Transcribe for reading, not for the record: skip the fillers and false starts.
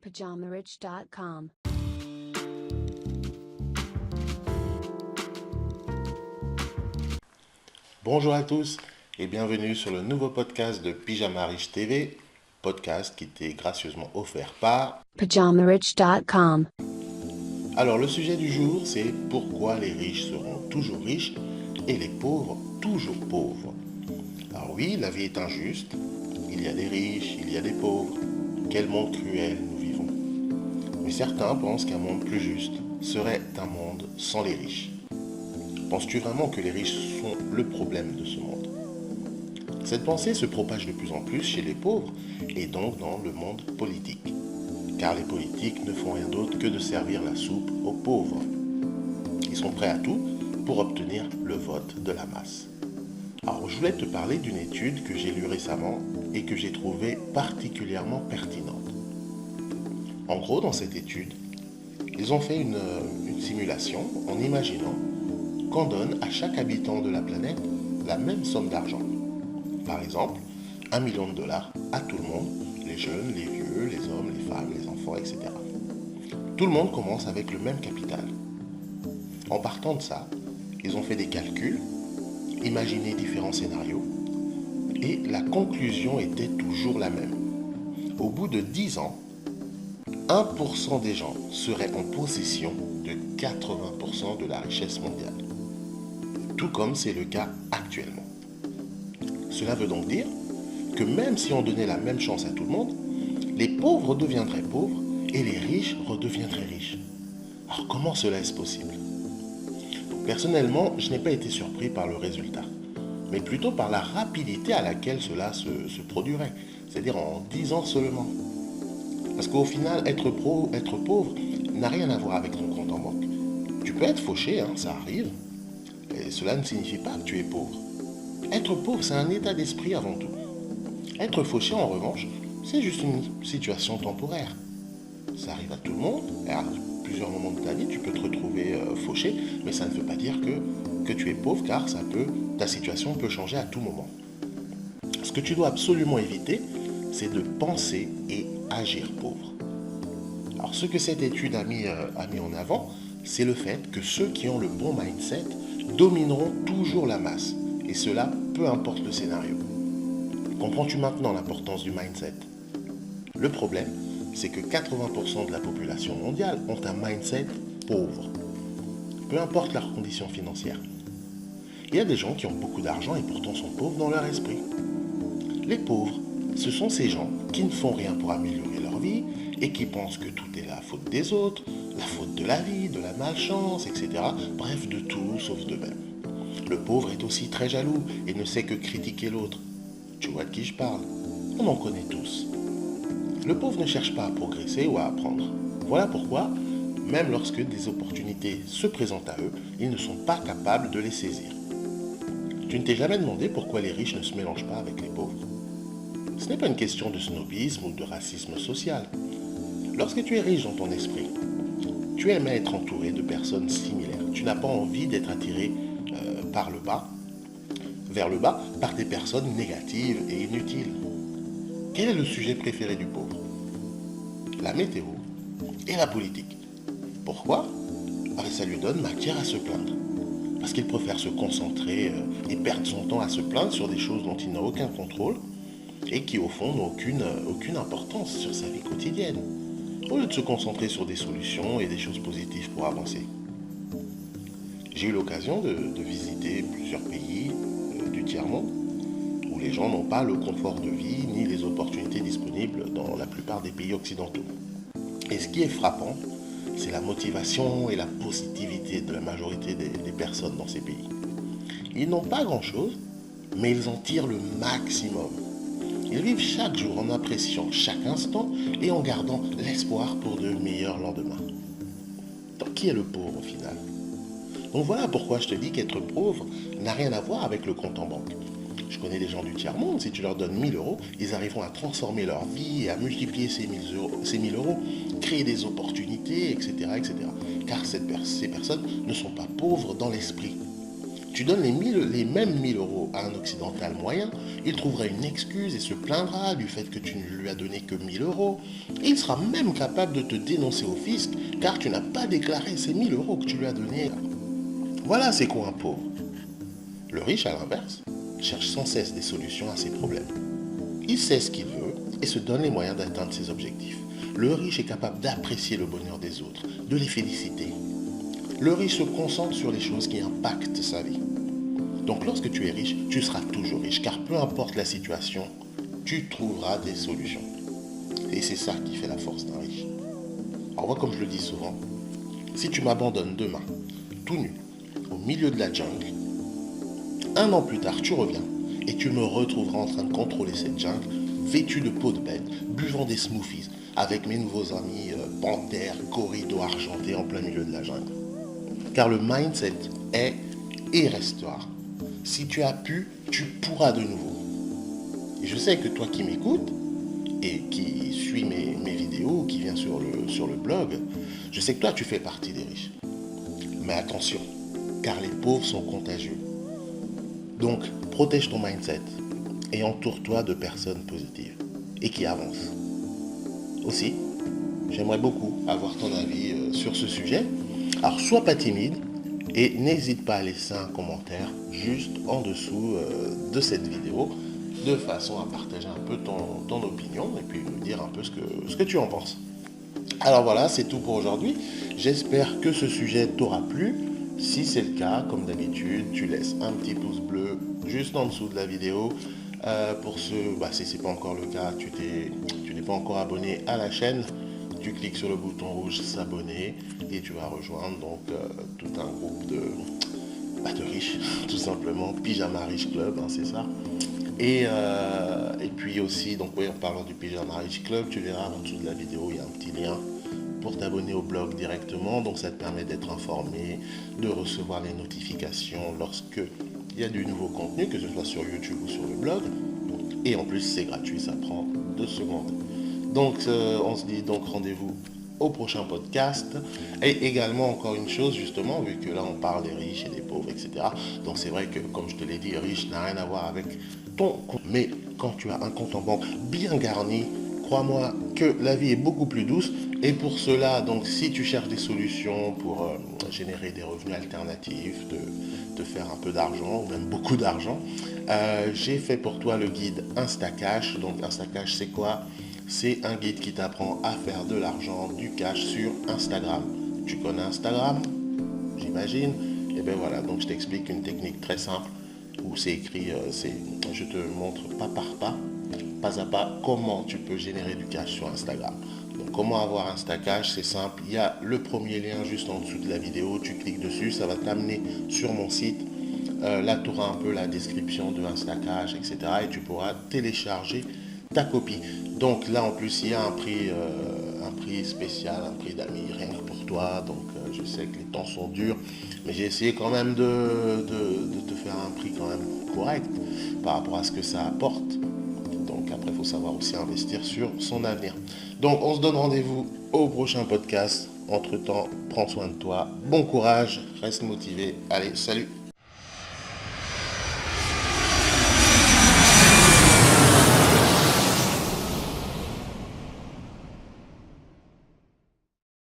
PajamaRich.com. Bonjour à tous et bienvenue sur le nouveau podcast de Pyjama Rich TV, podcast qui t'est gracieusement offert par PajamaRich.com. Alors le sujet du jour c'est pourquoi les riches seront toujours riches et les pauvres toujours pauvres. Alors oui, la vie est injuste, il y a des riches, il y a des pauvres, quel monde cruel nous vivons. Mais certains pensent qu'un monde plus juste serait un monde sans les riches. Penses-tu vraiment que les riches sont le problème de ce monde? Cette pensée se propage de plus en plus chez les pauvres et donc dans le monde politique. Car les politiques ne font rien d'autre que de servir la soupe aux pauvres. Ils sont prêts à tout pour obtenir le vote de la masse. Alors je voulais te parler d'une étude que j'ai lue récemment et que j'ai trouvée particulièrement pertinente. En gros, dans cette étude, ils ont fait une simulation en imaginant qu'on donne à chaque habitant de la planète la même somme d'argent. Par exemple, $1 million à tout le monde, les jeunes, les vieux, les hommes, les femmes, les enfants, etc. Tout le monde commence avec le même capital. En partant de ça, ils ont fait des calculs, imaginé différents scénarios, et la conclusion était toujours la même. Au bout de 10 ans, 1% des gens seraient en possession de 80% de la richesse mondiale. Tout comme c'est le cas actuellement. Cela veut donc dire que même si on donnait la même chance à tout le monde, les pauvres deviendraient pauvres et les riches redeviendraient riches. Alors comment cela est-ce possible? Personnellement, je n'ai pas été surpris par le résultat, mais plutôt par la rapidité à laquelle cela se produirait, c'est-à-dire en 10 ans seulement. Parce qu'au final, être pauvre n'a rien à voir avec ton compte en banque. Tu peux être fauché, ça arrive, et cela ne signifie pas que tu es pauvre. Être pauvre, c'est un état d'esprit avant tout. Être fauché, en revanche, c'est juste une situation temporaire. Ça arrive à tout le monde, et à plusieurs moments de ta vie, tu peux te retrouver fauché, mais ça ne veut pas dire que tu es pauvre, car ta situation peut changer à tout moment. Ce que tu dois absolument éviter, c'est de penser et agir pauvre. Alors ce que cette étude a mis en avant, c'est le fait que ceux qui ont le bon mindset domineront toujours la masse, et cela peu importe le scénario. Comprends-tu maintenant l'importance du mindset? Le problème, c'est que 80% de la population mondiale ont un mindset pauvre, peu importe leurs conditions financières. Il y a des gens qui ont beaucoup d'argent et pourtant sont pauvres dans leur esprit. Les pauvres, ce sont ces gens qui ne font rien pour améliorer leur vie et qui pensent que tout est la faute des autres, la faute de la vie, de la malchance, etc. Bref, de tout sauf d'eux-mêmes. Le pauvre est aussi très jaloux et ne sait que critiquer l'autre. Tu vois de qui je parle? On en connaît tous. Le pauvre ne cherche pas à progresser ou à apprendre. Voilà pourquoi, même lorsque des opportunités se présentent à eux, ils ne sont pas capables de les saisir. Tu ne t'es jamais demandé pourquoi les riches ne se mélangent pas avec les pauvres? Ce n'est pas une question de snobisme ou de racisme social. Lorsque tu es riche dans ton esprit, tu aimes être entouré de personnes similaires. Tu n'as pas envie d'être attiré vers le bas, par des personnes négatives et inutiles. Quel est le sujet préféré du pauvre? La météo et la politique. Pourquoi? Ça lui donne matière à se plaindre. Parce qu'il préfère se concentrer et perdre son temps à se plaindre sur des choses dont il n'a aucun contrôle et qui au fond n'ont aucune importance sur sa vie quotidienne, au lieu de se concentrer sur des solutions et des choses positives pour avancer. J'ai eu l'occasion de visiter plusieurs pays du tiers-monde où les gens n'ont pas le confort de vie ni les opportunités disponibles dans la plupart des pays occidentaux. Et ce qui est frappant, c'est la motivation et la positivité de la majorité des personnes dans ces pays. Ils n'ont pas grand-chose, mais ils en tirent le maximum. Ils vivent chaque jour en appréciant chaque instant et en gardant l'espoir pour de meilleurs lendemains. Donc qui est le pauvre au final? Donc voilà pourquoi je te dis qu'être pauvre n'a rien à voir avec le compte en banque. Je connais des gens du tiers-monde, si tu leur donnes 1000 euros, ils arriveront à transformer leur vie et à multiplier ces 1000 euros, créer des opportunités, etc. etc. Car ces personnes ne sont pas pauvres dans l'esprit. Tu donnes les mêmes 1000 euros à un occidental moyen, il trouvera une excuse et se plaindra du fait que tu ne lui as donné que 1000 euros. Et il sera même capable de te dénoncer au fisc car tu n'as pas déclaré ces 1000 euros que tu lui as donnés. Voilà c'est quoi un pauvre. Le riche, à l'inverse, cherche sans cesse des solutions à ses problèmes. Il sait ce qu'il veut et se donne les moyens d'atteindre ses objectifs. Le riche est capable d'apprécier le bonheur des autres, de les féliciter. Le riche se concentre sur les choses qui impactent sa vie. Donc lorsque tu es riche, tu seras toujours riche, car peu importe la situation, tu trouveras des solutions. Et c'est ça qui fait la force d'un riche. Alors moi, comme je le dis souvent, si tu m'abandonnes demain, tout nu, au milieu de la jungle, un an plus tard, tu reviens et tu me retrouveras en train de contrôler cette jungle, vêtu de peau de bête, buvant des smoothies, avec mes nouveaux amis panthères, corridos argentés en plein milieu de la jungle. Car le mindset est et restera. Si tu as pu, tu pourras de nouveau. Et je sais que toi qui m'écoutes et qui suis mes vidéos, qui viens sur le blog, je sais que toi tu fais partie des riches. Mais attention, car les pauvres sont contagieux. Donc, protège ton mindset et entoure-toi de personnes positives et qui avancent. Aussi, j'aimerais beaucoup avoir ton avis sur ce sujet. Alors, sois pas timide et n'hésite pas à laisser un commentaire juste en dessous de cette vidéo de façon à partager un peu ton opinion et puis nous dire un peu ce que tu en penses. Alors voilà, c'est tout pour aujourd'hui. J'espère que ce sujet t'aura plu. Si c'est le cas, comme d'habitude, tu laisses un petit pouce bleu juste en dessous de la vidéo. Pour ceux, si ce n'est pas encore le cas, tu n'es pas encore abonné à la chaîne, tu cliques sur le bouton rouge s'abonner et tu vas rejoindre donc tout un groupe de riches, tout simplement, Pyjama Riche Club, hein, c'est ça. Et puis aussi, donc oui, en parlant du Pyjama Riche Club, tu verras en dessous de la vidéo, il y a un petit lien pour t'abonner au blog directement. Donc ça te permet d'être informé, de recevoir les notifications lorsque il y a du nouveau contenu, que ce soit sur YouTube ou sur le blog. Et en plus, c'est gratuit, ça prend 2 secondes. Donc on se dit donc rendez-vous au prochain podcast. Et également, encore une chose, justement, vu que là on parle des riches et des pauvres, etc. Donc c'est vrai que, comme je te l'ai dit, riche n'a rien à voir avec ton compte. Mais quand tu as un compte en banque bien garni, crois-moi que la vie est beaucoup plus douce. Et pour cela, donc, si tu cherches des solutions pour générer des revenus alternatifs, de faire un peu d'argent, ou même beaucoup d'argent, j'ai fait pour toi le guide Instacash. Donc Instacash, c'est quoi? C'est un guide qui t'apprend à faire de l'argent, du cash sur Instagram. Tu connais Instagram? J'imagine. Et bien voilà, donc je t'explique une technique très simple où c'est écrit, je te montre pas à pas, comment tu peux générer du cash sur Instagram. Donc, comment avoir Instacash? C'est simple, il y a le premier lien juste en dessous de la vidéo, tu cliques dessus, ça va t'amener sur mon site. Là, tu auras un peu la description de Instacash, etc. Et tu pourras télécharger ta copie. Donc là, en plus, il y a un prix spécial, un prix d'amis, rien que pour toi. Donc je sais que les temps sont durs, mais j'ai essayé quand même de te faire un prix quand même correct par rapport à ce que ça apporte. Donc après, il faut savoir aussi investir sur son avenir. Donc on se donne rendez-vous au prochain podcast. Entre-temps, prends soin de toi. Bon courage, reste motivé. Allez, salut!